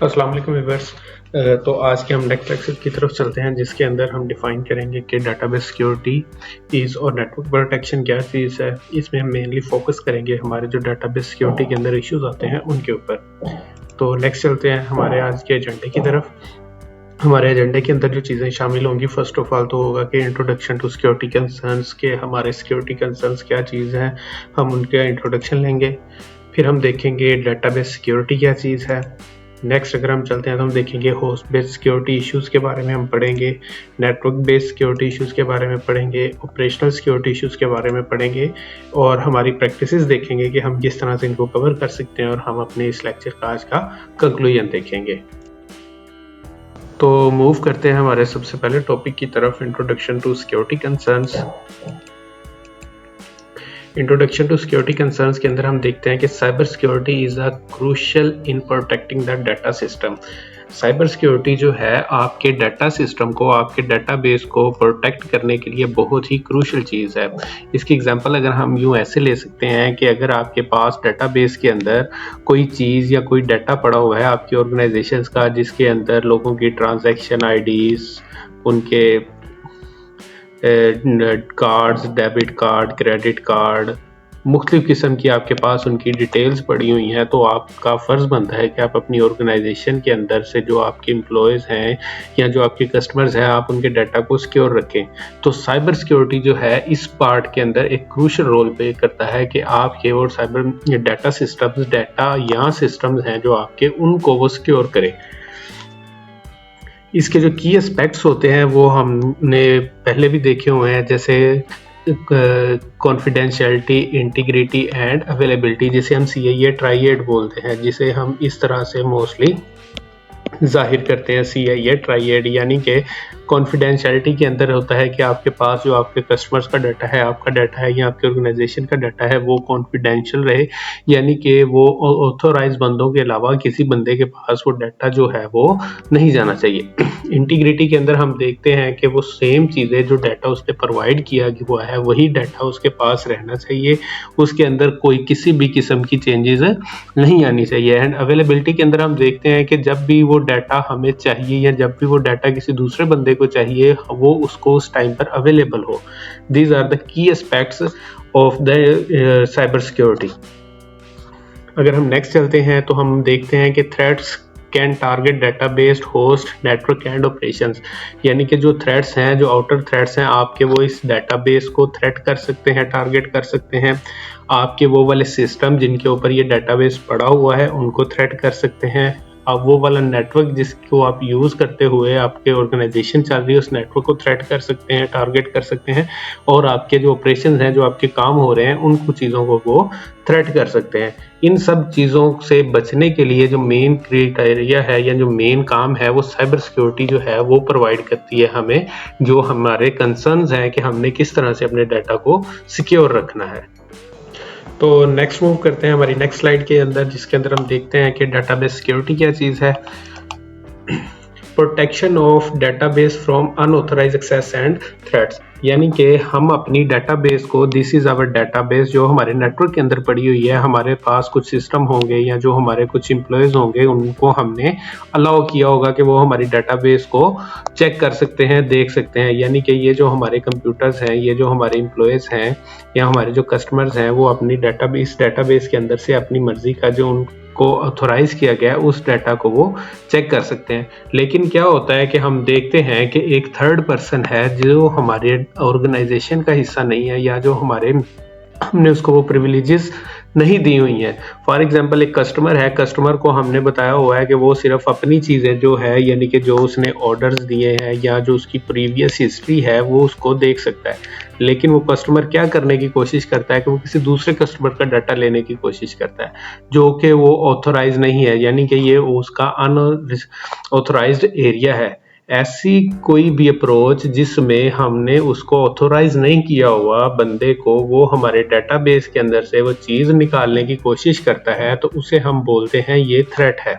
अस्सलाम वालेकुम व्यूअर्स। तो आज के हम नेक्स्ट लेक्चर की तरफ चलते हैं, जिसके अंदर हम डिफाइन करेंगे कि डेटाबेस सिक्योरिटी इज़ और नेटवर्क प्रोटेक्शन क्या चीज़ है। इसमें हम मेनली फोकस करेंगे हमारे जो डेटाबेस सिक्योरिटी के अंदर इश्यूज आते हैं उनके ऊपर। तो नेक्स्ट चलते हैं हमारे आज के एजेंडे की तरफ। हमारे एजेंडे के अंदर जो चीज़ें शामिल होंगी, फर्स्ट ऑफ ऑल तो होगा कि इंट्रोडक्शन टू सिक्योरिटी कंसर्न्स, के हमारे सिक्योरिटी कंसर्न्स क्या चीज़ हैं, हम उनका इंट्रोडक्शन लेंगे। फिर हम देखेंगे डेटाबेस सिक्योरिटी क्या चीज़ है। नेक्स्ट अगर हम चलते हैं तो हम देखेंगे होस्ट बेस्ड सिक्योरिटी इश्यूज़ के बारे में हम पढ़ेंगे, नेटवर्क बेस्ड सिक्योरिटी इश्यूज़ के बारे में पढ़ेंगे, ऑपरेशनल सिक्योरिटी इश्यूज़ के बारे में पढ़ेंगे और हमारी प्रैक्टिसेस देखेंगे कि हम किस तरह से इनको कवर कर सकते हैं, और हम अपने इस लेक्चर का आज का कंक्लूजन देखेंगे। तो मूव करते हैं हमारे सबसे पहले टॉपिक की तरफ, introduction to security concerns. Introduction to security concerns के अंदर हम देखते हैं कि cyber security is a crucial in protecting the data system. Cyber security जो है आपके डाटा सिस्टम को, आपके डाटाबेस को प्रोटेक्ट करने के लिए बहुत ही क्रूशियल चीज़ है। इसकी एग्जांपल अगर हम यूँ ऐसे ले सकते हैं कि अगर आपके पास डाटाबेस के अंदर कोई चीज़ या कोई डाटा पड़ा हुआ है आपकी ऑर्गेनाइजेशंस का, जिसके अंदर लोगों की ट्रांजैक्शन आईडीज़, उनके cards, debit card, credit card, मुख्तलिफ किस्म की आपके पास उनकी डिटेल्स पड़ी हुई हैं, तो आपका फ़र्ज़ बनता है कि आप अपनी ऑर्गेनाइजेशन के अंदर से जो आपके एम्प्लॉयज़ हैं या जो आपके कस्टमर्स हैं, आप उनके डाटा को सिक्योर रखें। तो साइबर सिक्योरिटी जो है इस पार्ट के अंदर एक क्रूशियल रोल प्ले करता है कि आपके और साइबर डाटा सिस्टम्स, डाटा या सिस्टम्स हैं जो आपके, उनको वो सिक्योर करें। इसके जो की एस्पेक्ट्स होते हैं वो हमने पहले भी देखे हुए हैं, जैसे कॉन्फिडेंशियलिटी, इंटीग्रिटी एंड अवेलेबिलिटी, जिसे हम CIA ट्राइएड बोलते हैं, जिसे हम इस तरह से मोस्टली जाहिर करते हैं, CIA ट्राइएड। यानी कि कॉन्फिडेंशियलिटी के अंदर होता है कि आपके पास जो आपके कस्टमर्स का डाटा है, आपका डाटा है या आपके ऑर्गेनाइजेशन का डाटा है, वो कॉन्फिडेंशियल रहे, यानी कि वो ऑथोराइज बंदों के अलावा किसी बंदे के पास वो डाटा जो है वो नहीं जाना चाहिए। इंटीग्रिटी के अंदर हम देखते हैं कि वो सेम चीज़ें, जो डाटा उसने प्रोवाइड किया हुआ है वही डाटा उसके पास रहना चाहिए, उसके अंदर कोई किसी भी किस्म की चेंजेस नहीं आनी चाहिए। एंड अवेलेबिलिटी के अंदर हम देखते हैं कि जब भी वो डाटा हमें चाहिए या जब भी वो डाटा किसी दूसरे बंदे को चाहिए, वो उसको उस टाइम पर अवेलेबल हो। These are the key aspects of the cyber security. अगर हम नेक्स्ट चलते हैं तो हम देखते हैं कि threats can target data based host network and operations, यानी कि जो थ्रेट्स हैं, जो आउटर थ्रेट्स हैं आपके, वो इस डाटाबेस को थ्रेट कर सकते हैं, टारगेट कर सकते हैं। आपके वो वाले सिस्टम जिनके ऊपर ये डाटाबेस पड़ा हुआ है उनको थ्रेट कर सकते हैं। आप वो वाला नेटवर्क जिसको आप यूज़ करते हुए आपके ऑर्गेनाइजेशन चल रही है, उस नेटवर्क को थ्रेट कर सकते हैं, टारगेट कर सकते हैं, और आपके जो ऑपरेशंस हैं, जो आपके काम हो रहे हैं, उन कुछ चीज़ों को वो थ्रेट कर सकते हैं। इन सब चीज़ों से बचने के लिए जो मेन क्राइटेरिया है या जो मेन काम है, वो साइबर सिक्योरिटी जो है वो प्रोवाइड करती है हमें, जो हमारे कंसर्न्स हैं कि हमने किस तरह से अपने डाटा को सिक्योर रखना है। तो नेक्स्ट मूव करते हैं हमारी नेक्स्ट स्लाइड के अंदर, जिसके अंदर हम देखते हैं कि डाटाबेस सिक्योरिटी क्या चीज़ है। Protection of database from unauthorised access and threats, यानी कि हम अपनी डाटाबेस को, दिस इज़ आवर डाटाबेस, जो हमारे नेटवर्क के अंदर पड़ी हुई है, हमारे पास कुछ सिस्टम होंगे या जो हमारे कुछ एम्प्लॉयज़ होंगे, उनको हमने अलाउ किया होगा कि वो हमारी डाटाबेस को चेक कर सकते हैं, देख सकते हैं। यानी कि ये जो हमारे कंप्यूटर्स हैं, ये जो हमारे एम्प्लॉयज़ हैं या हमारे जो कस्टमर्स हैं, वो अपनी डाटाबेस के अंदर से अपनी मर्ज़ी का जो को ऑथोराइज किया गया उस डाटा को वो चेक कर सकते हैं। लेकिन क्या होता है कि हम देखते हैं कि एक थर्ड पर्सन है जो हमारे ऑर्गेनाइजेशन का हिस्सा नहीं है, या जो हमने उसको वो प्रिविलेजेस नहीं दी हुई हैं। फॉर एग्जांपल एक कस्टमर है, कस्टमर को हमने बताया हुआ है कि वो सिर्फ अपनी चीज़ें जो है, यानी कि जो उसने ऑर्डर्स दिए हैं या जो उसकी प्रीवियस हिस्ट्री है, वो उसको देख सकता है। लेकिन वो कस्टमर क्या करने की कोशिश करता है कि वो किसी दूसरे कस्टमर का डाटा लेने की कोशिश करता है, जो कि वो ऑथोराइज नहीं है, यानी कि ये उसका अनऑथोराइज्ड एरिया है। ऐसी कोई भी अप्रोच जिसमें हमने उसको ऑथोराइज नहीं किया हुआ बंदे को, वो हमारे डाटाबेस के अंदर से वो चीज़ निकालने की कोशिश करता है, तो उसे हम बोलते हैं ये थ्रेट है।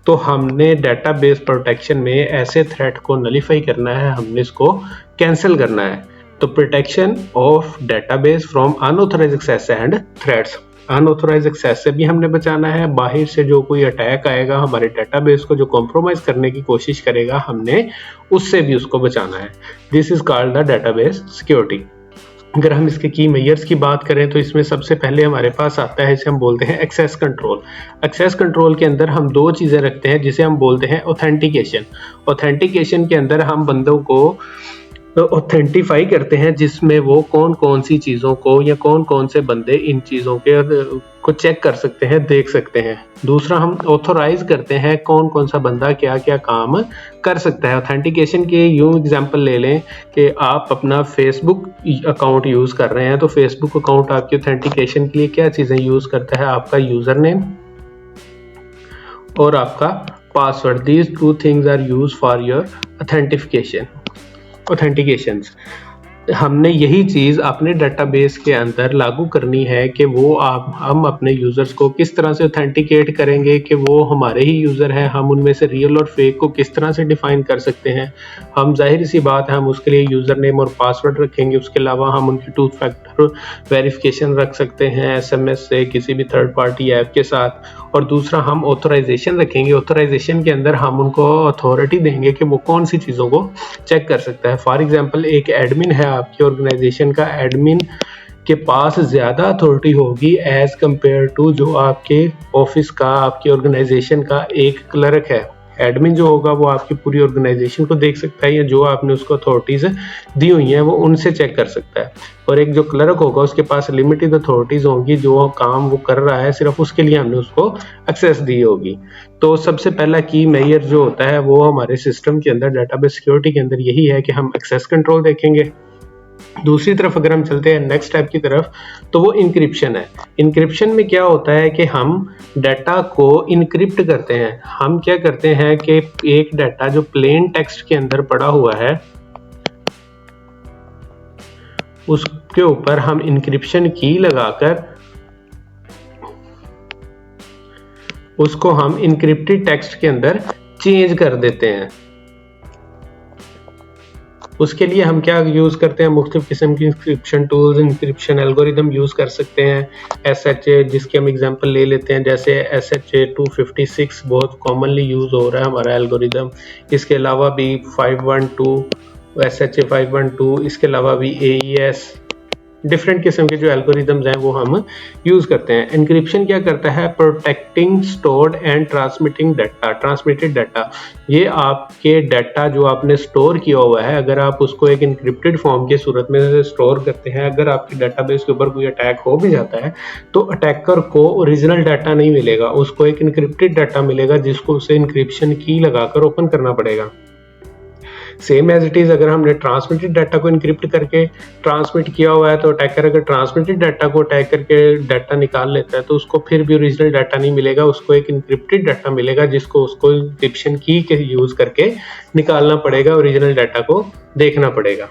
तो हमने डाटाबेस प्रोटेक्शन में ऐसे थ्रेट को नलीफाई करना है, हमने इसको कैंसिल करना है। तो protection of database from unauthorised access and threats. Unauthorise access से भी हमने बचाना है, बाहर से जो कोई अटैक आएगा हमारे डेटाबेस को, जो कॉम्प्रोमाइज करने की कोशिश करेगा, हमने उससे भी उसको बचाना है। This is called the database security. अगर हम इसके की मेजर्स की बात करें तो इसमें सबसे पहले हमारे पास आता है, इसे हम बोलते हैं एक्सेस कंट्रोल। एक्सेस कंट्रोल के अंदर हम दो चीज़ें रखते हैं जिसे हम बोलते हैं ऑथेंटिकेशन। ऑथेंटिकेशन के अंदर हम बंदों को ऑथेंटिफाई करते हैं, जिसमें वो कौन कौन सी चीज़ों को या कौन कौन से बंदे इन चीज़ों के को चेक कर सकते हैं, देख सकते हैं। दूसरा, हम ऑथोराइज करते हैं कौन कौन सा बंदा क्या क्या काम कर सकता है। ऑथेंटिकेशन के यूं एग्जांपल ले लें कि आप अपना फेसबुक अकाउंट यूज़ कर रहे हैं, तो फेसबुक अकाउंट आपकी ऑथेंटिकेशन के लिए क्या चीज़ें यूज़ करता है, आपका यूज़र नेम और आपका password. These two things are use for your authentications. हमने यही चीज़ अपने डेटाबेस के अंदर लागू करनी है कि वो हम अपने यूज़र्स को किस तरह से ऑथेंटिकेट करेंगे कि वो हमारे ही यूज़र हैं। हम उनमें से रियल और फेक को किस तरह से डिफ़ाइन कर सकते हैं। हम जाहिर सी बात है हम उसके लिए यूज़र नेम और पासवर्ड रखेंगे। उसके अलावा हम उनकी 2 फैक्टर वेरिफिकेशन रख सकते हैं SMS से, किसी भी थर्ड पार्टी ऐप के साथ। और दूसरा, हम ऑथराइजेशन रखेंगे। ऑथराइजेशन के अंदर हम उनको अथॉरिटी देंगे कि वो कौन सी चीज़ों को चेक कर सकता है। फॉर एग्जांपल, एक एडमिन है आपकी ऑर्गेनाइजेशन का, एडमिन के पास ज़्यादा अथॉरिटी होगी एज कंपेयर टू जो आपके ऑफिस का, आपकी ऑर्गेनाइजेशन का एक क्लर्क है। एडमिन जो होगा वो आपकी पूरी ऑर्गेनाइजेशन को देख सकता है, या जो आपने उसको अथॉरिटीज़ दी हुई हैं वो उनसे चेक कर सकता है। और एक जो क्लर्क होगा उसके पास लिमिटेड अथॉरिटीज़ होंगी, जो काम वो कर रहा है सिर्फ उसके लिए हमने उसको एक्सेस दी होगी। तो सबसे पहला की मेजर जो होता है वो हमारे सिस्टम के अंदर, डेटाबेस सिक्योरिटी के अंदर, यही है कि हम एक्सेस कंट्रोल देखेंगे। दूसरी तरफ अगर हम चलते हैं नेक्स्ट स्टेप की तरफ, तो वो इंक्रिप्शन है। इंक्रिप्शन में क्या होता है कि हम डाटा को इनक्रिप्ट करते हैं। हम क्या करते हैं कि एक डाटा जो प्लेन टेक्स्ट के अंदर पड़ा हुआ है उसके ऊपर हम इंक्रिप्शन की लगाकर उसको हम इनक्रिप्टेड टेक्स्ट के अंदर चेंज कर देते हैं। उसके लिए हम क्या यूज़ करते हैं, मुख्तलिफ किस्म की encryption tools, encryption algorithm use कर सकते हैं। SHA, जिसके हम एग्जांपल ले लेते हैं, जैसे SHA 256 बहुत कॉमनली यूज़ हो रहा है हमारा एल्गोरिदम। इसके अलावा भी 512, SHA 512, इसके अलावा भी AES, डिफरेंट किस्म के जो एल्गोरिदम्स हैं वो हम यूज़ करते हैं। इंक्रिप्शन क्या करता है, protecting stored and transmitted data. ये आपके डाटा जो आपने स्टोर किया हुआ है, अगर आप उसको एक इंक्रिप्टेड फॉर्म के सूरत में स्टोर करते हैं, अगर आपके डाटाबेस के ऊपर कोई अटैक हो भी जाता है तो अटैकर को ओरिजिनल डाटा नहीं मिलेगा, उसको एक इंक्रिप्टेड डाटा मिलेगा जिसको उसे इंक्रिप्शन की लगाकर ओपन करना पड़ेगा। सेम एज इट इज, अगर हमने ट्रांसमिटेड डाटा को इनक्रिप्ट करके ट्रांसमिट किया हुआ है तो अटैकर अगर ट्रांसमिटेड डाटा को अटैक करके डाटा निकाल लेता है तो उसको फिर भी ओरिजिनल डाटा नहीं मिलेगा, उसको एक इनक्रिप्टेड डाटा मिलेगा जिसको उसको इंक्रिप्शन की के यूज करके निकालना पड़ेगा, ओरिजिनल डाटा को देखना पड़ेगा।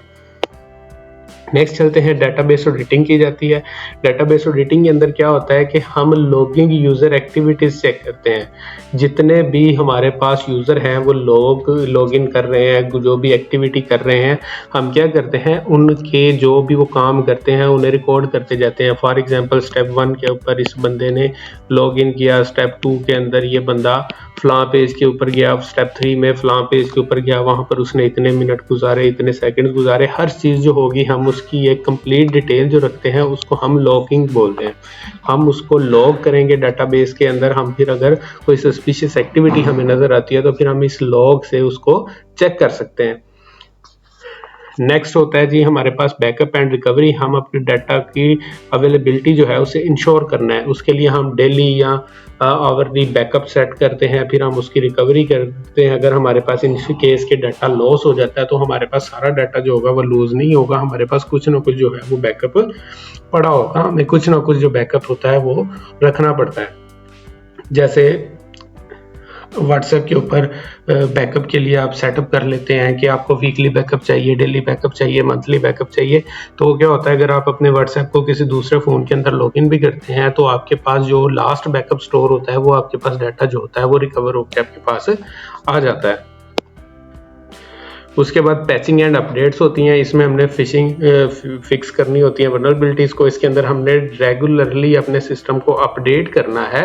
नेक्स्ट चलते हैं, डेटाबेस ऑडिटिंग की जाती है। डेटाबेस ऑडिटिंग के अंदर क्या होता है कि हम लॉगिंग यूज़र एक्टिविटीज़ चेक करते हैं। जितने भी हमारे पास यूज़र हैं वो लॉग इन कर रहे हैं, जो भी एक्टिविटी कर रहे हैं, हम क्या करते हैं उनके जो भी वो काम करते हैं उन्हें रिकॉर्ड करते जाते हैं। फॉर एग्जांपल, स्टेप 1 के ऊपर इस बंदे ने लॉग इन किया, स्टेप 2 के अंदर ये बंदा फलां पेज के ऊपर गया, स्टेप 3 में फलां पेज के ऊपर गया, वहाँ पर उसने इतने मिनट गुजारे, इतने सेकंड गुजारे। हर चीज़ जो होगी हम उसकी एक कंप्लीट डिटेल जो रखते हैं उसको हम लॉगिंग बोलते हैं। हम उसको लॉग करेंगे डाटाबेस के अंदर। हम फिर अगर कोई सस्पिशियस एक्टिविटी हमें नज़र आती है तो फिर हम इस लॉग से उसको चेक कर सकते हैं। नेक्स्ट होता है जी हमारे पास बैकअप एंड रिकवरी। हम अपने डाटा की अवेलेबिलिटी जो है उसे इंश्योर करना है, उसके लिए हम डेली या आवरली बैकअप सेट करते हैं, फिर हम उसकी रिकवरी करते हैं। अगर हमारे पास इन केस के डाटा लॉस हो जाता है तो हमारे पास सारा डाटा जो होगा वो लूज नहीं होगा, हमारे पास कुछ ना कुछ जो है वो बैकअप पड़ा होगा। हमें कुछ ना कुछ जो बैकअप होता है वो रखना पड़ता है। जैसे व्हाट्सएप के ऊपर बैकअप के लिए आप सेटअप कर लेते हैं कि आपको वीकली बैकअप चाहिए, डेली बैकअप चाहिए, मंथली बैकअप चाहिए। तो क्या होता है, अगर आप अपने व्हाट्सएप को किसी दूसरे फ़ोन के अंदर लॉगिन भी करते हैं तो आपके पास जो लास्ट बैकअप स्टोर होता है वो आपके पास डाटा जो होता है वो रिकवर होकर आपके पास आ जाता है। उसके बाद पैचिंग एंड अपडेट्स होती हैं, इसमें हमने फिक्स करनी होती है वल्नरेबिलिटीज़ को। इसके अंदर हमने रेगुलरली अपने सिस्टम को अपडेट करना है।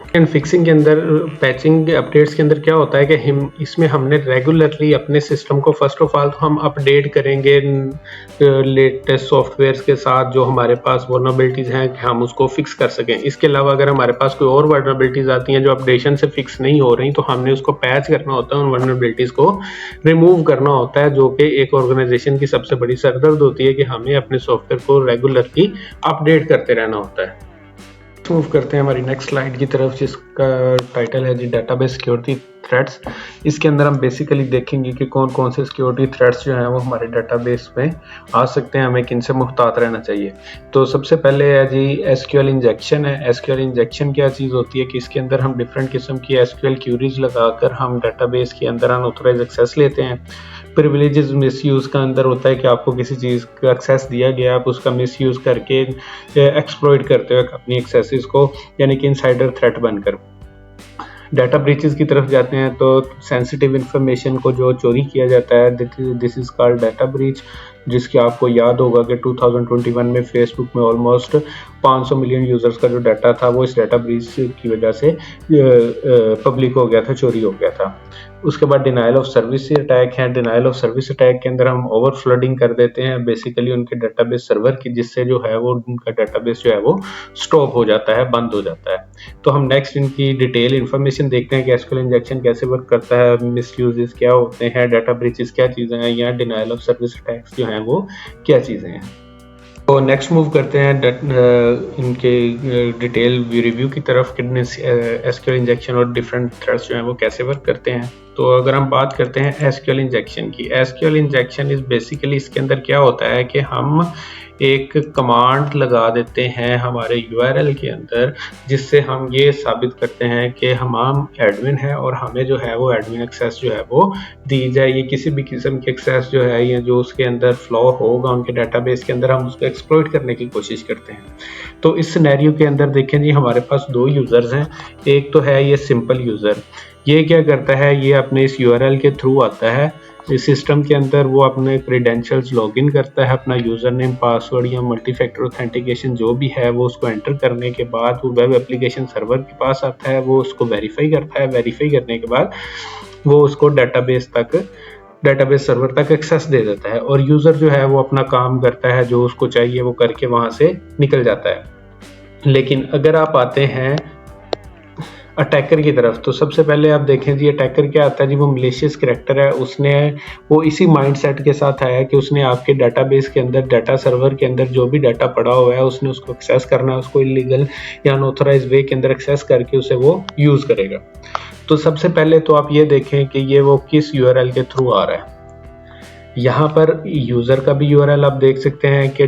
एंड फिक्सिंग के अंदर, पैचिंग अपडेट्स के अंदर क्या होता है कि इसमें हमने रेगुलरली अपने सिस्टम को फर्स्ट ऑफ ऑल तो हम अपडेट करेंगे लेटेस्ट सॉफ्टवेयर्स के साथ जो हमारे पास वल्नरेबिलिटीज़ हैं कि हम उसको फिक्स कर सकें। इसके अलावा अगर हमारे पास कोई और वल्नरेबिलिटीज़ आती हैं जो अपडेशन से फिक्स नहीं हो रही, तो हमने उसको पैच करना होता है, उन वल्नरेबिलिटीज़ को रिमूव करना होता है, जो कि एक ऑर्गेनाइजेशन की सबसे बड़ी सरदर्द होती है कि हमें अपने सॉफ्टवेयर को रेगुलरली अपडेट करते रहना होता है। मूव करते हैं हमारी नेक्स्ट स्लाइड की तरफ, जिसका टाइटल है जी डेटाबेस सिक्योरिटी थ्रेट्स। इसके अंदर हम बेसिकली देखेंगे कि कौन कौन से सिक्योरिटी थ्रेट्स जो हैं वो हमारे डेटाबेस में आ सकते हैं, हमें किन से मुहतात रहना चाहिए। तो सबसे पहले है जी एसक्यूएल इंजेक्शन है। एसक्यूएल इंजेक्शन क्या चीज़ होती है कि इसके अंदर हम डिफरेंट किस्म की एसक्यूएल क्यूरीज लगाकर हम डेटाबेस के अंदर अनऑथराइज्ड एक्सेस लेते हैं। प्रिविलेजेस मिसयूज़ का अंदर होता है कि आपको किसी चीज़ का एक्सेस दिया गया, आप उसका मिसयूज़ करके एक्सप्लॉइट करते हो अपनी एक्सेसेस को, यानी कि इनसाइडर थ्रेट बनकर। डाटा ब्रीचेस की तरफ जाते हैं तो सेंसिटिव इंफॉर्मेशन को जो चोरी किया जाता है, this is called data breach, जिसकी आपको याद होगा कि 2021 में फेसबुक में ऑलमोस्ट 500 मिलियन यूज़र्स का जो डाटा था वो इस डाटा ब्रीच की वजह से पब्लिक हो गया था, चोरी हो गया था। उसके बाद डिनाइल ऑफ सर्विस अटैक है। डिनाइल ऑफ सर्विस अटैक के अंदर हम ओवर फ्लडिंग कर देते हैं बेसिकली उनके डाटाबेस सर्वर की, जिससे जो है वो उनका डाटाबेस जो है वो स्टॉप हो जाता है, बंद हो जाता है। तो हम नेक्स्ट इनकी डिटेल इन्फॉर्मेशन देखते हैं कि एसक्यूएल इंजेक्शन कैसे वर्क करता है, मिसयूजेस क्या होते हैं, डाटा ब्रीचेस क्या चीज़ें हैं, या डिनाइल ऑफ सर्विस अटैक्स जो हैं वो क्या चीज़ें हैं। तो नेक्स्ट मूव करते हैं इनके डिटेल रिव्यू की तरफ कि एसक्यूएल इंजेक्शन और डिफरेंट थ्रेड्स जो हैं वो कैसे वर्क करते हैं। तो अगर हम बात करते हैं एसक्यूएल इंजेक्शन की, एसक्यूएल इंजेक्शन इज बेसिकली इसके अंदर क्या होता है कि हम एक कमांड लगा देते हैं हमारे यूआरएल के अंदर, जिससे हम ये साबित करते हैं कि हम एडमिन हैं और हमें जो है वो एडमिन एक्सेस जो है वो दी जाए। ये किसी भी किस्म की एक्सेस जो है या जो उसके अंदर फ्लॉ होगा उनके डाटाबेस के अंदर, हम उसको एक्सप्लॉइट करने की कोशिश करते हैं। तो इस सिनेरियो के अंदर देखें जी, हमारे पास दो यूज़र्स हैं। एक तो है ये सिंपल यूज़र, ये क्या करता है, ये अपने इस यूआरएल के थ्रू आता है इस सिस्टम के अंदर, वो अपने क्रेडेंशियल्स लॉगिन करता है, अपना यूज़र नेम, पासवर्ड या मल्टी फैक्टर ऑथेंटिकेशन जो भी है वो उसको एंटर करने के बाद वो वेब एप्लीकेशन सर्वर के पास आता है, वो उसको वेरीफाई करता है। वेरीफाई करने के बाद वो उसको डाटाबेस सर्वर तक एक्सेस दे देता है और यूज़र जो है वो अपना काम करता है, जो उसको चाहिए वो करके वहाँ से निकल जाता है। लेकिन अगर आप आते हैं अटैकर की तरफ, तो सबसे पहले आप देखें जी अटैकर क्या आता है जी, वो मलेशियस करैक्टर है। वो इसी माइंडसेट के साथ आया कि उसने आपके डाटाबेस के अंदर, डाटा सर्वर के अंदर जो भी डाटा पड़ा हुआ है उसने उसको एक्सेस करना है, उसको इलीगल या अनऑथराइज वे के अंदर एक्सेस करके उसे वो यूज़ करेगा। तो सबसे पहले तो आप ये देखें कि ये वो किस यूआरएल के थ्रू आ रहा है। यहाँ पर यूज़र का भी यूआरएल आप देख सकते हैं कि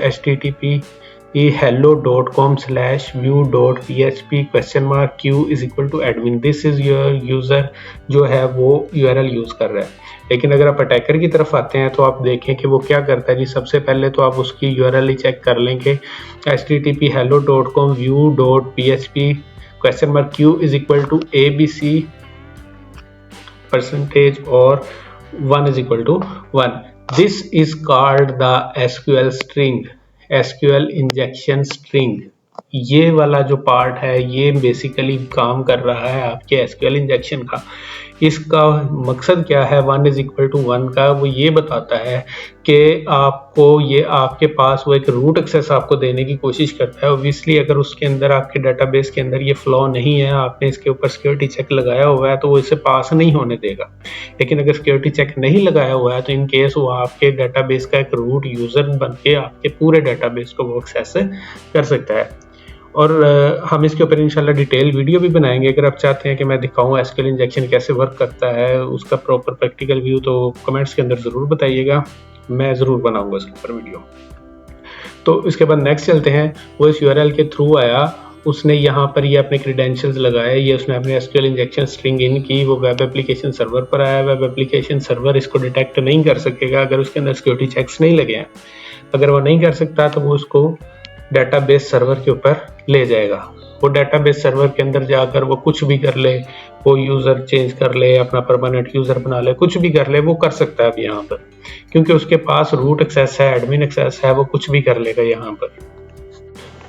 http://hello.com/view.php?q=admin। This is your user जो है वो यूआरएल यूज़ कर रहा है। लेकिन अगर आप अटैकर की तरफ आते हैं तो आप देखें कि वो क्या करता है जी। सबसे पहले तो आप उसकी यूआरएल ही चेक कर लेंगे, http://hello.com/view.php?abc% और 1=1। This is called the SQL string, SQL injection string. ये वाला जो पार्ट है ये बेसिकली काम कर रहा है आपके एसक्यूएल इंजेक्शन का। इसका मकसद क्या है 1=1 का, वो ये बताता है कि आपको ये आपके पास वो एक रूट एक्सेस आपको देने की कोशिश करता है। ऑब्वियसली अगर उसके अंदर आपके डाटाबेस के अंदर ये फ्लॉ नहीं है, आपने इसके ऊपर सिक्योरिटी चेक लगाया हुआ है, तो वो इसे पास नहीं होने देगा। लेकिन अगर सिक्योरिटी चेक नहीं लगाया हुआ है तो इन केस वो आपके डाटाबेस का एक रूट यूज़र बन के आपके पूरे डाटाबेस को वो एक्सेस कर सकता है। और हम इसके ऊपर इंशाल्लाह डिटेल वीडियो भी बनाएंगे। अगर आप चाहते हैं कि मैं दिखाऊं एसक्यूएल इंजेक्शन कैसे वर्क करता है, उसका प्रॉपर प्रैक्टिकल व्यू, तो कमेंट्स के अंदर ज़रूर बताइएगा, मैं ज़रूर बनाऊंगा इसके ऊपर वीडियो। तो इसके बाद नेक्स्ट चलते हैं। वो इस यूआरएल के थ्रू आया, उसने यहाँ पर ये अपने क्रेडेंशियल्स लगाए, ये उसने अपने एसक्यूएल इंजेक्शन स्ट्रिंग इन की, वो वेब एप्लीकेशन सर्वर पर आया। वेब एप्लीकेशन सर्वर इसको डिटेक्ट नहीं कर सकेगा अगर उसके अंदर सिक्योरिटी चेक्स नहीं लगे हैं। अगर वो नहीं कर सकता तो वो उसको डाटाबेस सर्वर के ऊपर ले जाएगा। वो डाटाबेस सर्वर के अंदर जाकर वो कुछ भी कर ले, वो यूज़र चेंज कर ले, अपना परमानेंट यूज़र बना ले, कुछ भी कर ले, वो कर सकता है अब यहाँ पर, क्योंकि उसके पास रूट एक्सेस है, एडमिन एक्सेस है, वो कुछ भी कर लेगा यहाँ पर।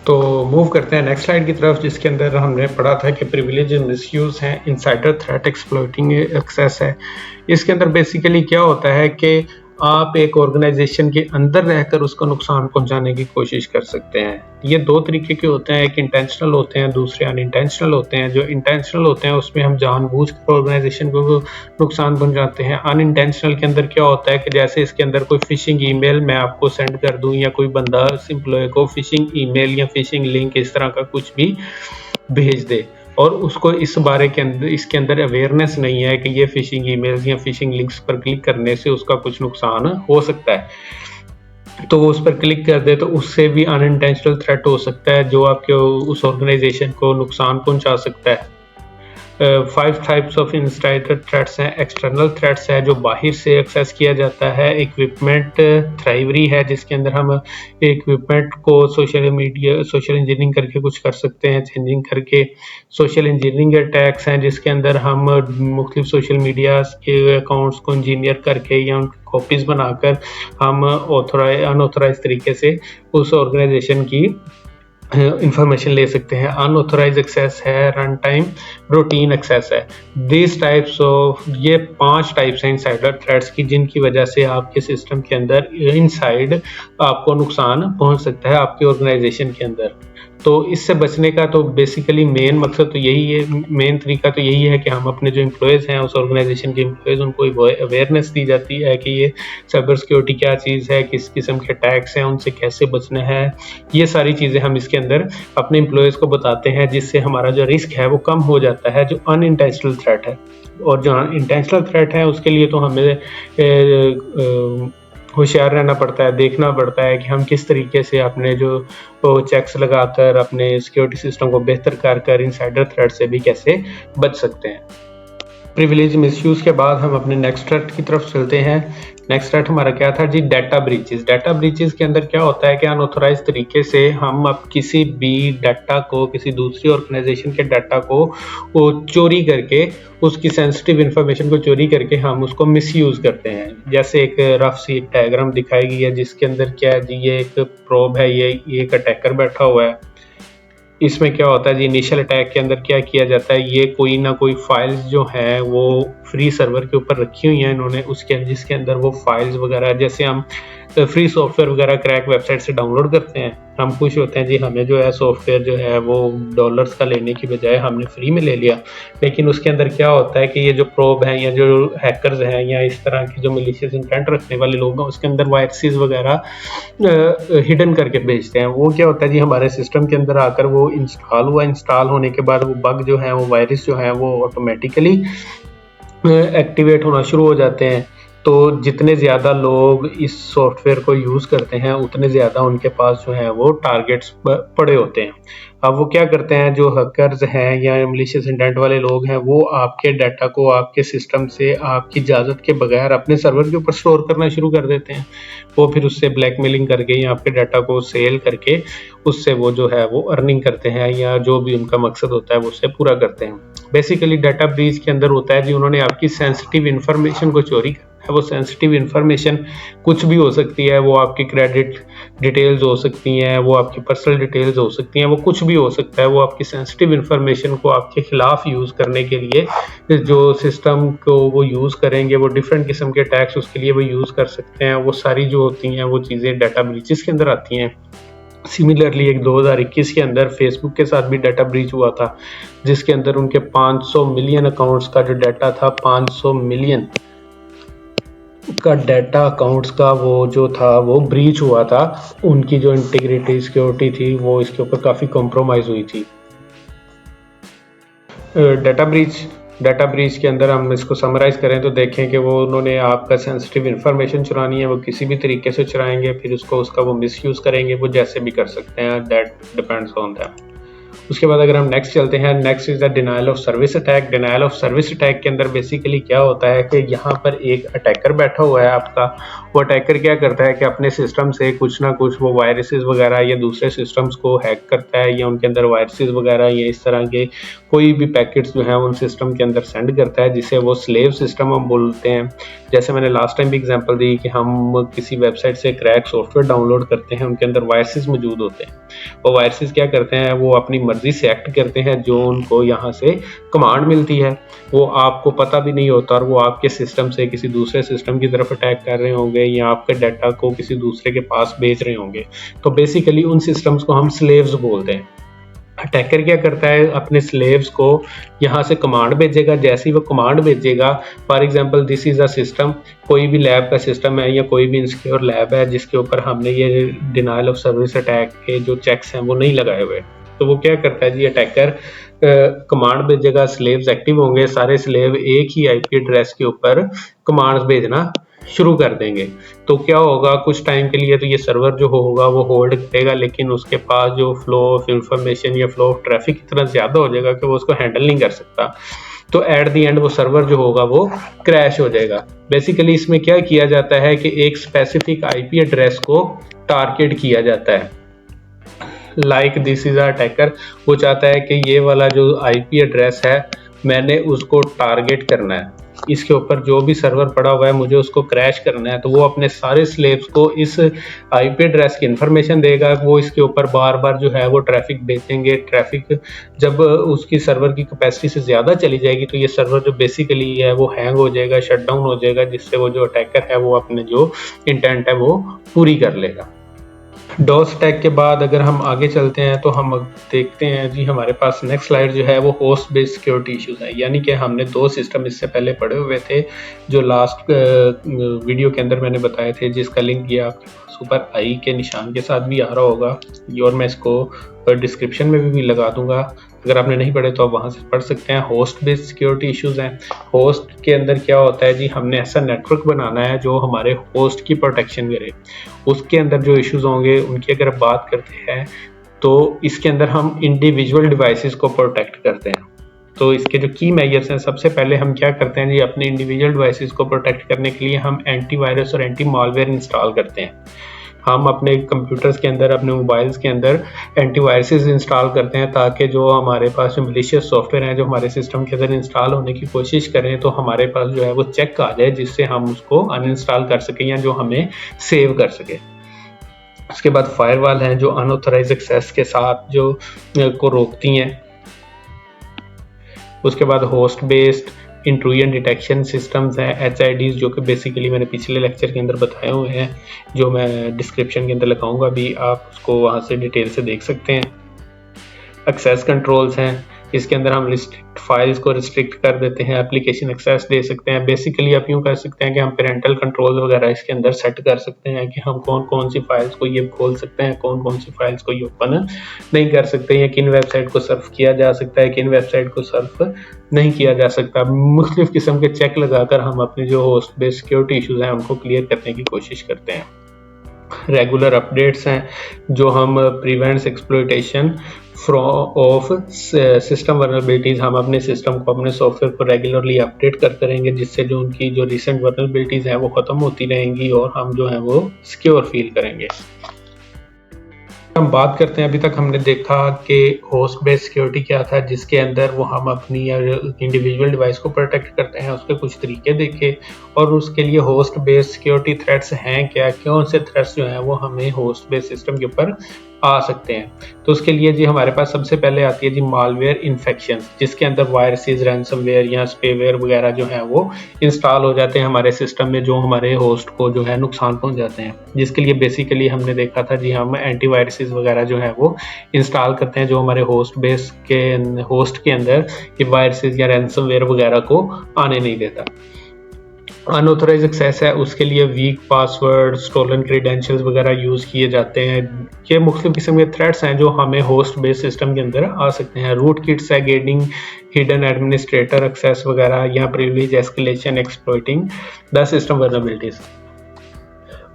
तो मूव करते हैं नेक्स्ट स्लाइड की तरफ, जिसके अंदर हमने पढ़ा था कि प्रिविलेज मिसयूज़ हैं, इनसाइडर थ्रेट एक्सप्लॉइटिंग एक्सेस है। इसके अंदर बेसिकली क्या होता है कि आप एक ऑर्गेनाइजेशन के अंदर रहकर उसको नुकसान पहुंचाने की कोशिश कर सकते हैं। ये दो तरीके के होते हैं, एक इंटेंशनल होते हैं, दूसरे अनइंटेंशनल होते हैं। जो इंटेंशनल होते हैं उसमें हम जानबूझकर ऑर्गेनाइजेशन को नुकसान पहुंचाते हैं। अनइंटेंशनल के अंदर क्या होता है कि जैसे इसके अंदर कोई फिशिंग ईमेल मैं आपको सेंड कर दूं, या कोई बंदा एम्प्लॉय को फिशिंग ईमेल या फिशिंग लिंक इस तरह का कुछ भी भेज दे, और उसको इस बारे के अंदर इसके अंदर अवेयरनेस नहीं है कि ये फिशिंग ईमेल्स या फिशिंग लिंक्स पर क्लिक करने से उसका कुछ नुकसान हो सकता है, तो वो उस पर क्लिक कर दे, तो उससे भी अनइंटेंशनल थ्रेट हो सकता है जो आपके उस ऑर्गेनाइजेशन को नुकसान पहुंचा सकता है। 5 टाइप्स ऑफ इनसाइडर थ्रेट्स हैं। एक्सटर्नल थ्रेट्स है जो बाहर से एक्सेस किया जाता है। इक्विपमेंट थ्राइवरी है जिसके अंदर हम इक्विपमेंट को सोशल इंजीनियरिंग करके कुछ कर सकते हैं, चेंजिंग करके। सोशल इंजीनियरिंग अटैक्स हैं जिसके अंदर हम मुख्तलिफ सोशल मीडिया के अकाउंट्स को इंजीनियर करके या उनकी कॉपीज बनाकर हम अनऑथराइज तरीके से उस ऑर्गेनाइजेशन की इंफॉर्मेशन ले सकते हैं। अनऑथराइज एक्सेस है, रन टाइम रूटीन एक्सेस है। दिस टाइप्स ऑफ, ये 5 टाइप्स हैं इनसाइडर थ्रेट्स की, जिनकी वजह से आपके सिस्टम के अंदर इनसाइड आपको नुकसान पहुंच सकता है आपके ऑर्गेनाइजेशन के अंदर। तो इससे बचने का तो बेसिकली मेन मकसद तो यही है, मेन तरीका तो यही है कि हम अपने जो एम्प्लॉयज़ हैं उस ऑर्गेनाइजेशन के एम्प्लॉयज़, उनको अवेयरनेस दी जाती है कि ये साइबर सिक्योरिटी क्या चीज़ है, किस किस्म के अटैक्स हैं, उनसे कैसे बचना है। ये सारी चीज़ें हम इसके अंदर अपने एम्प्लॉयज़ को बताते हैं, जिससे हमारा जो रिस्क है वो कम हो जाता है, जो अनइंटेंशनल थ्रेट है। और जो इंटेंशनल थ्रेट है उसके लिए तो हमें होशियार रहना पड़ता है, देखना पड़ता है कि हम किस तरीके से अपने जो चेक्स लगाकर अपने सिक्योरिटी सिस्टम को बेहतर कर इनसाइडर थ्रेट से भी कैसे बच सकते हैं। प्रिविलेज मिसयूज़ के बाद हम अपने नेक्स्ट थ्रेट की तरफ चलते हैं। नेक्स्ट थ्रेट हमारा क्या था जी? Data breaches. डाटा ब्रीचेस के अंदर क्या होता है कि अनऑथराइज तरीके से हम अब किसी भी डाटा को, किसी दूसरी ऑर्गेनाइजेशन के डाटा को चोरी करके, उसकी सेंसिटिव इंफॉर्मेशन को चोरी करके हम उसको मिसयूज़ करते हैं। जैसे एक रफ सी एक डायग्राम दिखाई गई है जिसके अंदर क्या है जी, ये एक प्रोब है, ये एक अटैकर बैठा हुआ है। इसमें क्या होता है जी, इनिशियल अटैक के अंदर क्या किया जाता है, ये कोई ना कोई फाइल्स जो हैं वो फ्री सर्वर के ऊपर रखी हुई हैं इन्होंने, जिसके अंदर वो फाइल्स वगैरह, जैसे हम फ्री सॉफ्टवेयर वगैरह क्रैक वेबसाइट से डाउनलोड करते हैं, हम खुश होते हैं जी, हमें जो है सॉफ्टवेयर जो है वो डॉलर्स का लेने की बजाय हमने फ्री में ले लिया। लेकिन उसके अंदर क्या होता है कि ये जो प्रोब हैं या जो हैकर्स हैं या इस तरह के जो मैलिशियस इंटेंट रखने वाले लोग हैं, उसके अंदर वायरसेस वगैरह हिडन करके भेजते हैं। वो क्या होता है जी, हमारे सिस्टम के अंदर आकर वो इंस्टॉल होने के बाद वो बग जो है, वो वायरस जो है वो ऑटोमेटिकली एक्टिवेट होना शुरू हो जाते हैं। तो जितने ज़्यादा लोग इस सॉफ्टवेयर को यूज़ करते हैं उतने ज़्यादा उनके पास जो है वो टारगेट्स पड़े होते हैं। अब वो क्या करते हैं, जो हैकर्स हैं या मैलिशियस इंटेंट वाले लोग हैं, वो आपके डाटा को आपके सिस्टम से आपकी इजाज़त के बगैर अपने सर्वर के ऊपर स्टोर करना शुरू कर देते हैं। वो फिर उससे ब्लैकमेलिंग करके या आपके डाटा को सेल करके उससे वो जो है वो अर्निंग करते हैं, या जो भी उनका मकसद होता है वो उससे पूरा करते हैं। बेसिकली डाटा ब्रीच के अंदर होता है जी, उन्होंने आपकी सेंसिटिव इन्फॉर्मेशन को चोरी करना है। वो सेंसिटिव इन्फॉर्मेशन कुछ भी हो सकती है, वो आपकी क्रेडिट डिटेल्स हो सकती हैं, वो आपकी पर्सनल डिटेल्स हो सकती हैं, वो कुछ भी हो सकता है। वो आपकी सेंसिटिव इन्फॉर्मेशन को आपके खिलाफ यूज़ करने के लिए जो सिस्टम को वो यूज़ करेंगे, वो डिफरेंट किस्म के अटैक्स उसके लिए वो यूज़ कर सकते हैं। वो सारी जो होती हैं वो चीज़ें डाटा ब्रीचेस के अंदर आती हैं। सिमिलरली एक 2021 के अंदर फेसबुक के साथ भी डाटा ब्रीच हुआ था, जिसके अंदर उनके 500 मिलियन अकाउंट्स का जो डाटा था, 500 मिलियन का डाटा अकाउंट्स का वो जो था वो ब्रीच हुआ था। उनकी जो इंटीग्रिटी सिक्योरिटी थी वो इसके ऊपर काफ़ी कॉम्प्रोमाइज़ हुई थी। डाटा ब्रीच के अंदर हम इसको समराइज़ करें तो देखें कि वो उन्होंने आपका सेंसिटिव इन्फॉर्मेशन चुरानी है, वो किसी भी तरीके से चुराएंगे, फिर उसका वो मिसयूज़ करेंगे, वो जैसे भी कर सकते हैं, दैट डिपेंड्स ऑन दैम। उसके बाद अगर हम नेक्स्ट चलते हैं, next is the denial of service attack. Denial of service attack के अंदर बेसिकली क्या होता है कि यहाँ पर एक अटैकर बैठा हुआ है आपका। वो अटैकर क्या करता है कि अपने सिस्टम से कुछ ना कुछ वो वायरसेस वगैरह या दूसरे सिस्टम्स को हैक करता है, या उनके अंदर वायरसेस वगैरह या इस तरह के कोई भी पैकेट्स जो है उन सिस्टम के अंदर सेंड करता है, जिसे वो स्लेव सिस्टम हम बोलते हैं। जैसे मैंने लास्ट टाइम भी एग्जांपल दी कि हम किसी वेबसाइट से क्रैक सॉफ्टवेयर डाउनलोड करते हैं, उनके अंदर वायरसेस मौजूद होते हैं। वो वायरसेस क्या करते हैं, वो अपनी मर्जी से एक्ट करते हैं, जो उनको यहाँ से कमांड मिलती है वो आपको पता भी नहीं होता, और वो आपके सिस्टम से किसी दूसरे सिस्टम की तरफ अटैक कर रहे होंगे या आपके डाटा को किसी दूसरे के पास भेज रहे होंगे। तो बेसिकली उन सिस्टम्स को हम स्लेव्स बोलते हैं। अटैकर क्या करता है, अपने स्लेव्स को यहाँ से कमांड भेजेगा। जैसे ही वो कमांड भेजेगा, for example this is a system, कोई भी लैब का सिस्टम है या कोई भी इनसिक्योर लैब है जिसके ऊपर हमने ये डिनायल ऑफ सर्विस अटैक के जो चेक्स हैं वो नहीं लगाए हुए, तो वो क्या करता है जी, अटैकर कमांड भेजेगा, स्लेव्स एक्टिव होंगे, सारे स्लेव एक ही आईपी एड्रेस के ऊपर कमांड्स भेजना शुरू कर देंगे। तो क्या होगा, कुछ टाइम के लिए तो ये सर्वर जो होगा वो होल्ड करेगा, लेकिन उसके पास जो फ्लो ऑफ इंफॉर्मेशन या फ्लो ऑफ ट्रैफिक इतना ज़्यादा हो जाएगा कि वो उसको हैंडल नहीं कर सकता। तो एट द एंड वो सर्वर जो होगा वो क्रैश हो जाएगा। बेसिकली इसमें क्या किया जाता है कि एक स्पेसिफिक आईपी एड्रेस को टारगेट किया जाता है। लाइक दिस इज अटैकर, वो चाहता है कि ये वाला जो आईपी एड्रेस है मैंने उसको टारगेट करना है, इसके ऊपर जो भी सर्वर पड़ा हुआ है मुझे उसको क्रैश करना है। तो वो अपने सारे स्लेव्स को इस आईपी एड्रेस की इंफॉर्मेशन देगा, वो इसके ऊपर बार बार जो है वो ट्रैफिक भेजेंगे। ट्रैफिक जब उसकी सर्वर की कैपेसिटी से ज़्यादा चली जाएगी तो ये सर्वर जो बेसिकली है वो हैंग हो जाएगा, शट डाउन हो जाएगा, जिससे वो जो अटैकर है वो अपने जो इंटेंट है वो पूरी कर लेगा। डॉस अटैक के बाद अगर हम आगे चलते हैं तो हम देखते हैं जी, हमारे पास नेक्स्ट स्लाइड जो है वो होस्ट बेस्ड सिक्योरिटी इश्यूज है। यानी कि हमने दो सिस्टम इससे पहले पढ़े हुए थे, जो लास्ट वीडियो के अंदर मैंने बताए थे, जिसका लिंक ये आपके पास ऊपर आई के निशान के साथ भी आ रहा होगा, और मैं इसको डिस्क्रिप्शन में भी लगा दूंगा। अगर आपने नहीं पढ़े तो आप वहाँ से पढ़ सकते हैं। होस्ट बेस्ड सिक्योरिटी इश्यूज हैं। होस्ट के अंदर क्या होता है जी, हमने ऐसा नेटवर्क बनाना है जो हमारे होस्ट की प्रोटेक्शन करे। उसके अंदर जो इश्यूज होंगे उनकी अगर बात करते हैं तो इसके अंदर हम इंडिविजुअल डिवाइसेस को प्रोटेक्ट करते हैं। तो इसके जो की मेजर्स हैं, सबसे पहले हम क्या करते हैं जी, अपने इंडिविजुअल डिवाइसेस को प्रोटेक्ट करने के लिए हम एंटीवायरस और एंटी मालवेयर इंस्टॉल करते हैं। हम अपने कंप्यूटर्स के अंदर, अपने मोबाइल्स के अंदर एंटीवायरसेस इंस्टॉल करते हैं, ताकि जो हमारे पास जो मलिशियस सॉफ्टवेयर हैं जो हमारे सिस्टम के अंदर इंस्टॉल होने की कोशिश करें तो हमारे पास जो है वो चेक आ जाए, जिससे हम उसको अनइंस्टॉल कर सकें या जो हमें सेव कर सके। उसके बाद फायरवॉल हैं जो अनऑथराइज्ड एक्सेस के साथ जो को रोकती हैं। उसके बाद host based intrusion detection systems हैं, HIDs, जो कि बेसिकली मैंने पिछले लेक्चर के अंदर बताए हुए हैं, जो मैं डिस्क्रिप्शन के अंदर लगाऊंगा भी, आप उसको वहाँ से डिटेल से देख सकते हैं। एक्सेस कंट्रोल्स हैं, इसके अंदर हम रिस्ट्रिक्ट फाइल्स को रिस्ट्रिक्ट कर देते हैं, एप्लीकेशन एक्सेस दे सकते हैं। बेसिकली आप यूँ कर सकते हैं कि हम पेरेंटल कंट्रोल वगैरह इसके अंदर सेट कर सकते हैं कि हम कौन कौन सी फाइल्स को ये खोल सकते हैं, कौन कौन सी फाइल्स को ये ओपन नहीं कर सकते हैं, किन वेबसाइट को सर्फ किया जा सकता है, किन वेबसाइट को सर्फ नहीं किया जा सकता। मुख्तलिफ किस्म के चेक लगाकर हम अपने जो होस्ट बेस्ड सिक्योरिटी इशूज़ हैं उनको क्लियर करने की कोशिश करते हैं। रेगुलर अपडेट्स हैं जो हम prevents exploitation of system vulnerabilities, हम अपने सिस्टम को, अपने सॉफ्टवेयर को रेगुलरली अपडेट करते रहेंगे, जिससे जो उनकी जो रिसेंट वल्नरेबिलिटीज़ हैं वो ख़त्म होती रहेंगी और हम जो है वो सिक्योर फील करेंगे। हम बात करते हैं, अभी तक हमने देखा कि होस्ट बेस्ड सिक्योरिटी क्या था, जिसके अंदर वो हम अपनी इंडिविजुअल डिवाइस को प्रोटेक्ट करते हैं, उसके कुछ तरीके देखे, और उसके लिए होस्ट बेस्ड सिक्योरिटी थ्रेट्स हैं क्या, कौन से थ्रेट्स जो हैं वो हमें होस्ट बेस्ड सिस्टम के ऊपर आ सकते हैं। तो उसके लिए जी हमारे पास सबसे पहले आती है जी मालवेयर इन्फेक्शन, जिसके अंदर वायरसेस, रैंसमवेयर या स्पेवेयर वगैरह जो है वो इंस्टॉल हो जाते हैं हमारे सिस्टम में, जो हमारे होस्ट को जो है नुकसान पहुंचाते हैं। जिसके लिए बेसिकली हमने देखा था जी, हम एंटीवायरसेस वगैरह जो है वो इंस्टॉल करते हैं, जो हमारे होस्ट के अंदर ये वायरसेस या रैंसमवेयर वगैरह को आने नहीं देता। अनऑथराइज्ड एक्सेस है, उसके लिए वीक पासवर्ड, स्टोलन क्रेडेंशियल्स वगैरह यूज़ किए जाते हैं। ये मुख्तलिफ किस्म के थ्रेट्स हैं जो हमें होस्ट बेस्ड सिस्टम के अंदर आ सकते हैं। रूट किट्स है, गेटिंग हिडन एडमिनिस्ट्रेटर एक्सेस वगैरह, या privilege escalation exploiting the system vulnerabilities.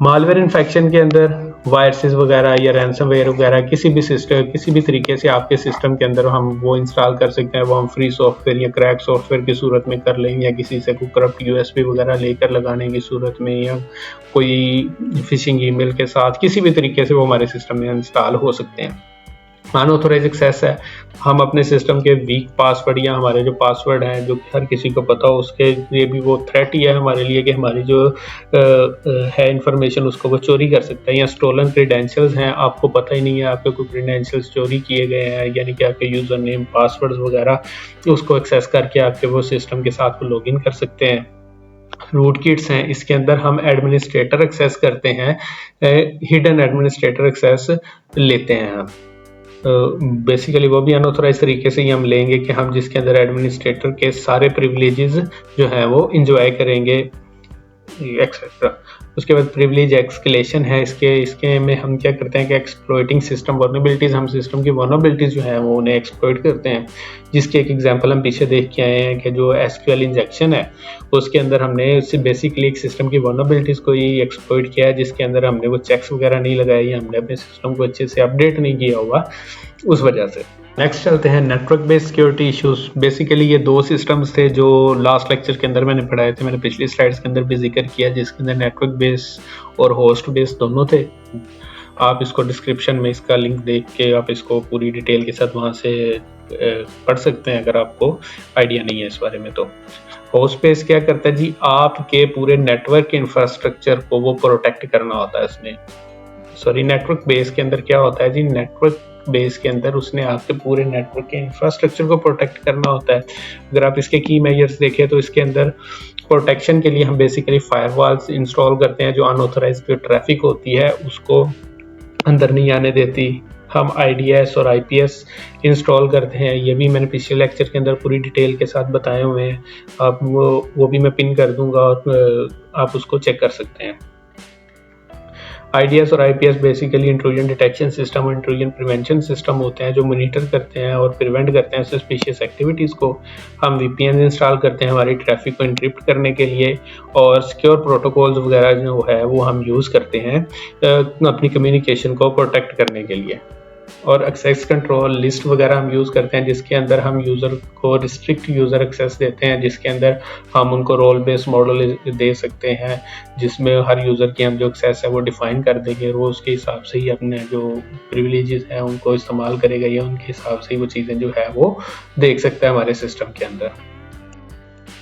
Malware infection के अंदर वायरसेस वगैरह या रैंसमवेयर वगैरह किसी भी तरीके से आपके सिस्टम के अंदर हम वो इंस्टॉल कर सकते हैं। वो हम फ्री सॉफ्टवेयर या क्रैक सॉफ्टवेयर की सूरत में कर लेंगे, या किसी से कोई करप्ट यूएसबी वगैरह लेकर लगाने की सूरत में, या कोई फिशिंग ईमेल के साथ किसी भी तरीके से वो हमारे सिस्टम में इंस्टॉल हो सकते हैं। अनऑथोराइज एक्सेस है, हम अपने सिस्टम के वीक पासवर्ड या हमारे जो पासवर्ड हैं जो हर किसी को पता हो, उसके लिए भी वो थ्रेट ही है हमारे लिए कि हमारी जो है इंफॉर्मेशन उसको वो चोरी कर सकता है। या स्टोलन क्रेडेंशियल्स हैं, आपको पता ही नहीं है आपके कोई क्रेडेंशियल्स चोरी किए गए हैं, यानी कि आपके यूज़र नेम पासवर्ड वगैरह उसको एक्सेस करके आपके वो सिस्टम के साथ वो लॉगिन कर सकते हैं। रूट किट्स हैं, इसके अंदर हम एडमिनिस्ट्रेटर एक्सेस करते हैं, हिडन एडमिनिस्ट्रेटर एक्सेस लेते हैं हम। बेसिकली वो भी अनऑथोराइज तरीके से ही हम लेंगे कि हम जिसके अंदर एडमिनिस्ट्रेटर के सारे प्रिविलेजेस जो हैं वो इंजॉय करेंगे एक्सेट्रा। उसके बाद प्रिविलेज एक्सक्लेशन है, इसके में हम क्या करते हैं कि एक्सप्लॉइटिंग सिस्टम वर्नेबिलिटीज, हम सिस्टम की वर्नेबिलिटीज जो है वो उन्हें एक्सप्लॉइट करते हैं। जिसके एक एग्जांपल हम पीछे देख के आए हैं कि जो एसक्यूएल इंजेक्शन है उसके अंदर हमने बेसिकली एक सिस्टम की वर्नेबिलिटीज को ही एक्सप्लॉइट किया है, जिसके अंदर हमने वो चेक्स वगैरह नहीं लगाए या हमने अपने सिस्टम को अच्छे से अपडेट नहीं किया होगा उस वजह से। नेक्स्ट चलते हैं network based security issues. Basically ये दो सिस्टम्स थे जो लास्ट लेक्चर के अंदर मैंने पढ़ाए थे, मैंने पिछली स्लाइड्स के अंदर भी जिक्र किया, जिसके अंदर नेटवर्क बेस्ड और होस्ट बेस्ड दोनों थे। आप इसको डिस्क्रिप्शन में इसका लिंक देख के आप इसको पूरी डिटेल के साथ वहाँ से पढ़ सकते हैं अगर आपको आइडिया नहीं है इस बारे में। तो होस्ट बेस्ड क्या करता है जी, आपके पूरे नेटवर्क के इंफ्रास्ट्रक्चर को वो प्रोटेक्ट करना होता है उसने। सॉरी, नेटवर्क बेस के अंदर क्या होता है जी, नेटवर्क बेस के अंदर उसने आपके पूरे नेटवर्क के इंफ्रास्ट्रक्चर को प्रोटेक्ट करना होता है। अगर आप इसके की मेजर्स देखें तो इसके अंदर प्रोटेक्शन के लिए हम बेसिकली फायरवॉल्स इंस्टॉल करते हैं जो अनऑथराइज्ड जो ट्रैफिक होती है उसको अंदर नहीं आने देती। हम IDS और IPS इंस्टॉल करते हैं, ये भी मैंने पिछले लेक्चर के अंदर पूरी डिटेल के साथ बताए हुए हैं। आप वो भी मैं पिन कर दूंगा और आप उसको चेक कर सकते हैं। IDS और IPS basically intrusion detection system और इंट्रूजन प्रिवेंशन सिस्टम होते हैं जो मॉनिटर करते हैं और प्रिवेंट करते हैं सस्पिशियस एक्टिविटीज़ को। हम VPN इंस्टॉल करते हैं हमारी ट्रैफिक को इंक्रिप्ट करने के लिए, और सिक्योर प्रोटोकॉल्स वगैरह जो है वो हम यूज़ करते हैं अपनी कम्युनिकेशन को प्रोटेक्ट करने के लिए। और एक्सेस कंट्रोल लिस्ट वगैरह हम यूज़ करते हैं जिसके अंदर हम यूज़र को रिस्ट्रिक्ट यूज़र एक्सेस देते हैं, जिसके अंदर हम उनको रोल बेस्ड मॉडल दे सकते हैं जिसमें हर यूज़र की हम जो एक्सेस है वो डिफाइन कर देंगे, वो उसके हिसाब से ही अपने जो प्रिविलेजेस हैं उनको इस्तेमाल करेगा या उनके हिसाब से ही वो चीज़ें जो है वो देख सकता है हमारे सिस्टम के अंदर।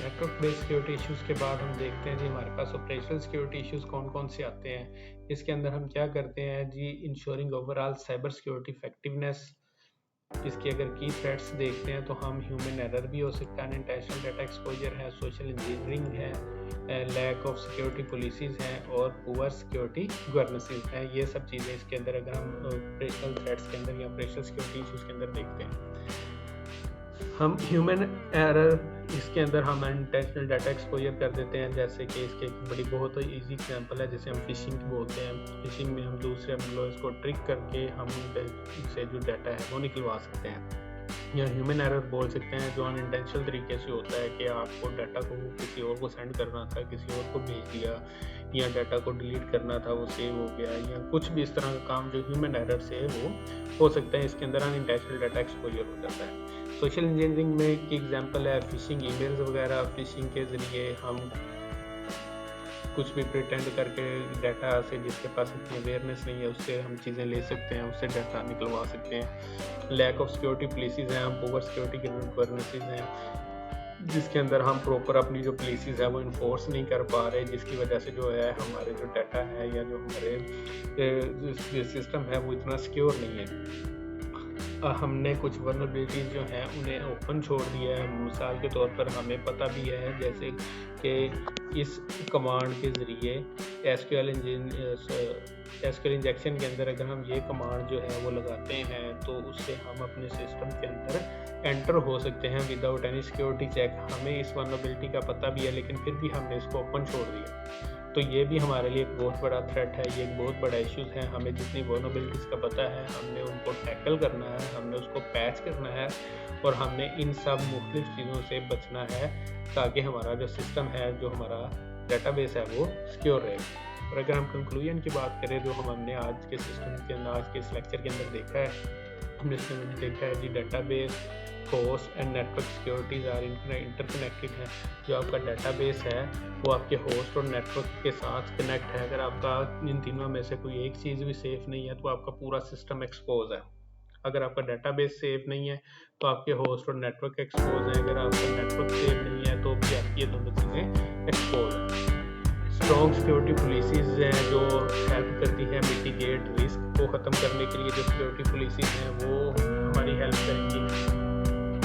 नेटवर्क बेस्ड सिक्योरिटी इश्यूज के बाद हम देखते हैं जी हमारे पास ऑपरेशनल सिक्योरिटी इश्यूज कौन कौन से आते हैं। इसके अंदर हम क्या करते हैं जी, ensuring overall cyber security effectiveness. इसके अगर की थ्रेट्स देखते हैं तो हम ह्यूमन एरर भी हो सकता है, अनइंटेंशनल डाटा एक्सपोजर है, सोशल इंजीनियरिंग है, लैक ऑफ सिक्योरिटी पॉलिसीज हैं और पुअर सिक्योरिटी गवर्नेंस हैं। ये सब चीज़ें इसके अंदर अगर हम ऑपरेशनल थ्रेट्स के अंदर या ऑपरेशनल सिक्योरिटी इश्यूज के अंदर देखते हैं। हम ह्यूमन एरर इसके अंदर हम अनइंटेंशनल डाटा एक्सपोजर कर देते हैं, जैसे कि इसके एक बड़ी बहुत ही इजी एग्जांपल है जिसे हम फिशिंग बोलते हैं। फिशिंग में हम दूसरे एम्प्लॉयज़ को ट्रिक करके हम उनके से जो डाटा है वो निकलवा सकते हैं। या ह्यूमन एरर बोल सकते हैं जो अनइंटेंशनल तरीके से होता है कि आपको डाटा को किसी और को सेंड करना था, किसी और को भेज दिया, या डाटा को डिलीट करना था वो सेव हो गया, या कुछ भी इस तरह का काम जो ह्यूमन एरर से वो हो सकता है। इसके अंदर अनइंटेंशनल डाटा एक्सपोजर हो जाता है। सोशल इंजीनियरिंग में की एग्जांपल है फिशिंग ईमेल्स वगैरह। फिशिंग के ज़रिए हम कुछ भी प्रिटेंड करके डाटा से जिसके पास इतनी अवेयरनेस नहीं है उससे हम चीज़ें ले सकते हैं, उससे डाटा निकलवा सकते हैं। लैक ऑफ सिक्योरिटी पॉलिसीज हैं, हम पुअर सिक्योरिटी गवर्नेंस हैं जिसके अंदर हम प्रॉपर अपनी जो पॉलिसीज है वो इन्फोर्स नहीं कर पा रहे, जिसकी वजह से जो है हमारे जो डाटा है या जो हमारे सिस्टम है वो इतना सिक्योर नहीं है। हमने कुछ वल्नरेबिलिटीज़ जो हैं उन्हें ओपन छोड़ दिया है। मिसाल के तौर पर हमें पता भी है जैसे कि इस कमांड के ज़रिए एसक्यूएल इंजेक्शन के अंदर अगर हम ये कमांड जो है वो लगाते हैं तो उससे हम अपने सिस्टम के अंदर एंटर हो सकते हैं विदाउट एनी सिक्योरिटी चेक। हमें इस वल्नरेबिलिटी का पता भी है लेकिन फिर भी हमने इसको ओपन छोड़ दिया, तो ये भी हमारे लिए एक बहुत बड़ा थ्रेट है, ये एक बहुत बड़ा इश्यूज़ है। हमें जितनी वल्नरेबिलिटीज़ का पता है हमने उनको टैकल करना है, हमने उसको पैच करना है और हमने इन सब मुख्तलिफ चीज़ों से बचना है ताकि हमारा जो सिस्टम है, जो हमारा डेटाबेस है वो सिक्योर रहे। और अगर हम कंक्लूजन की बात करें जो हमने आज के सिस्टम के अंदर, आज के इस लेक्चर के अंदर देखा है, हमने इसमें देखा है जी database, host and network securities are interconnected है। जो आपका डेटाबेस है वो आपके होस्ट और नेटवर्क के साथ कनेक्ट है। अगर आपका इन तीनों में से कोई एक चीज़ भी सेफ नहीं है तो आपका पूरा सिस्टम एक्सपोज है। अगर आपका डेटाबेस सेफ नहीं है तो आपके होस्ट और नेटवर्क एक्सपोज है। अगर आपका नेटवर्क सेफ नहीं है तो भी आपकी ये दोनों चीज़ें एक्सपोज है। स्ट्रॉन्ग सिक्योरिटी पॉलिसीज हैं जो हेल्प करती है मिटिगेट रिस्क को ख़त्म करने के लिए। जो सिक्योरिटी पॉलिसीज हैं वो हमारी हेल्प करेंगी।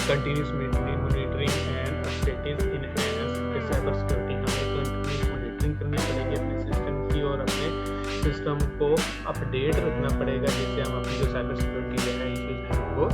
Continuous monitoring and updates enhance cyber security, हमें कंटिन्यूस मॉनिटरिंग करनी पड़ेगी अपने सिस्टम की और अपने सिस्टम को अपडेट रखना पड़ेगा जिससे हम अपनी जो साइबर सिक्योरिटी है इश्यूज हैं वो